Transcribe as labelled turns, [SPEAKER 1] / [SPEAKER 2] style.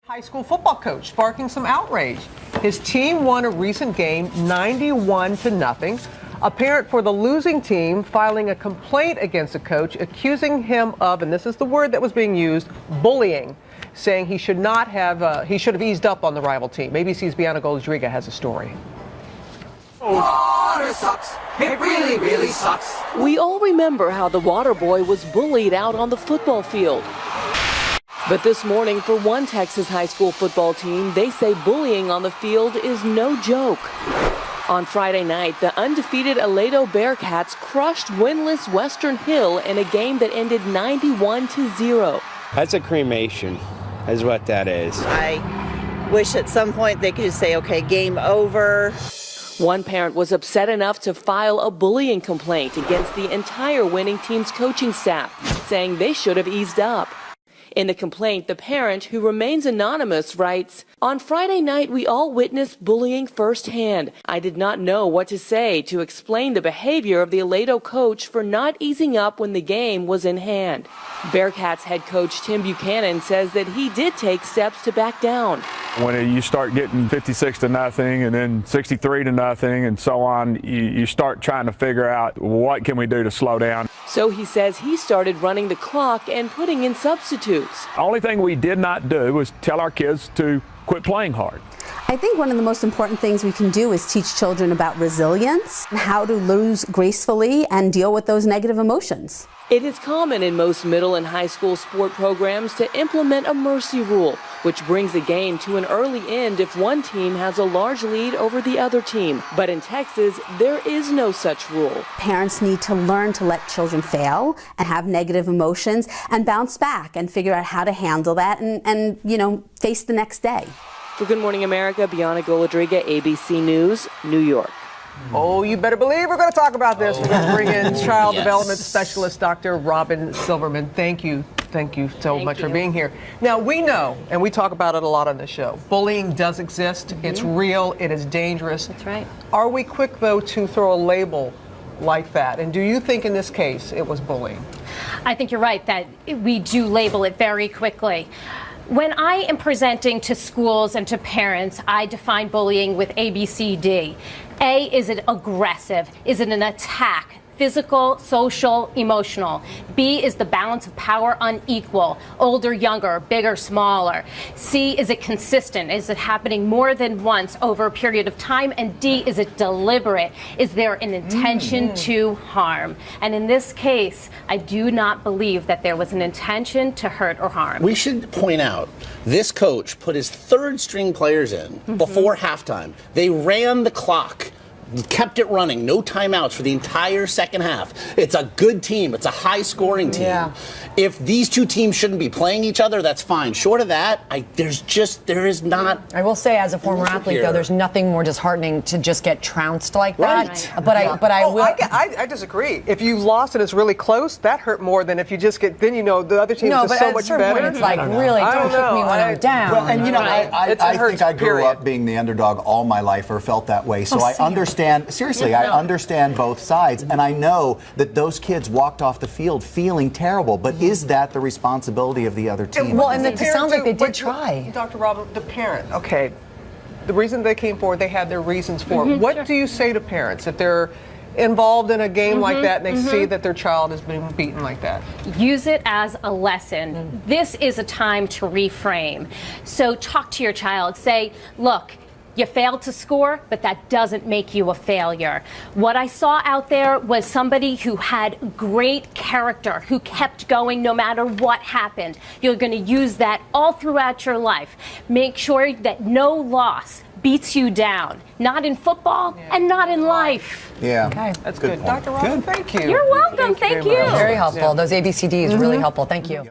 [SPEAKER 1] High school football coach sparking some outrage. His team won a recent game 91-0. A parent for the losing team filing a complaint against the coach, accusing him of, and this is the word that was being used, bullying, saying he should have eased up on the rival team. ABC's Bianca Goldriga has a story.
[SPEAKER 2] Water sucks. It really, really sucks.
[SPEAKER 3] We all remember how the water boy was bullied out on the football field. But this morning, for one Texas high school football team, they say bullying on the field is no joke. On Friday night, the undefeated Aledo Bearcats crushed winless Western Hill in a game that ended 91-0.
[SPEAKER 4] That's a cremation, is what that is.
[SPEAKER 5] I wish at some point they could just say, okay, game over.
[SPEAKER 3] One parent was upset enough to file a bullying complaint against the entire winning team's coaching staff, saying they should have eased up. In the complaint, the parent, who remains anonymous, writes, "On Friday night, we all witnessed bullying firsthand. I did not know what to say to explain the behavior of the Aledo coach for not easing up when the game was in hand." Bearcats head coach Tim Buchanan says that he did take steps to back down.
[SPEAKER 6] When you start getting 56-0 and then 63-0 and so on, you start trying to figure out what can we do to slow down.
[SPEAKER 3] So he says he started running the clock and putting in substitutes.
[SPEAKER 6] The only thing we did not do was tell our kids to quit playing hard.
[SPEAKER 7] I think one of the most important things we can do is teach children about resilience and how to lose gracefully and deal with those negative emotions.
[SPEAKER 3] It is common in most middle and high school sport programs to implement a mercy rule, which brings a game to an early end if one team has a large lead over the other team. But in Texas, there is no such rule.
[SPEAKER 7] Parents need to learn to let children fail and have negative emotions and bounce back and figure out how to handle that and face the next day.
[SPEAKER 3] For Good Morning America, Bianca Goldriga, ABC News, New York.
[SPEAKER 1] Oh, you better believe we're going to talk about this. We're going to bring in child development specialist Dr. Robin Silverman. Thank you so much for being here. Now, we know, and we talk about it a lot on the show, bullying does exist. It's real. It is dangerous.
[SPEAKER 8] That's right.
[SPEAKER 1] Are we quick, though, to throw a label like that? And do you think in this case it was bullying?
[SPEAKER 8] I think you're right that we do label it very quickly. When I am presenting to schools and to parents, I define bullying with ABCD. A, is it aggressive? Is it an attack? Physical, social, emotional. B, is the balance of power unequal? Older, younger, bigger, smaller. C, is it consistent? Is it happening more than once over a period of time? And D, is it deliberate? Is there an intention to harm? And in this case, I do not believe that there was an intention to hurt or harm.
[SPEAKER 9] We should point out, this coach put his third string players in before halftime. They ran the clock. Kept it running, no timeouts for the entire second half. It's a good team. It's a high-scoring team. Yeah. If these two teams shouldn't be playing each other, that's fine. Short of that, there is not.
[SPEAKER 10] I will say, as a former athlete, though, there's nothing more disheartening to just get trounced like that.
[SPEAKER 1] Right.
[SPEAKER 10] But I will.
[SPEAKER 1] I disagree. If you lost and it's really close, that hurt more than if you just get. Then the other team is so much better.
[SPEAKER 10] Point, it's like really don't kick me when I'm down.
[SPEAKER 11] Well, and I think I grew up being the underdog all my life, or felt that way. So I understand. Seriously, I understand both sides, and I know that those kids walked off the field feeling terrible. But is that the responsibility of the other team?
[SPEAKER 10] Well, and it sounds like they did try.
[SPEAKER 1] Dr. Robin, the parent, okay, the reason they came forward, they had their reasons for it. What do you say to parents if they're involved in a game like that and they see that their child is being beaten like that?
[SPEAKER 8] Use it as a lesson. This is a time to reframe. So talk to your child. Say, look, you failed to score, but that doesn't make you a failure. What I saw out there was somebody who had great character, who kept going no matter what happened. You're going to use that all throughout your life. Make sure that no loss beats you down. Not in football and not in life.
[SPEAKER 11] Yeah.
[SPEAKER 10] Okay.
[SPEAKER 1] That's good. Dr. Robin, thank you.
[SPEAKER 8] You're welcome. Thank you.
[SPEAKER 10] Very helpful. Those ABCDs really helpful. Thank you.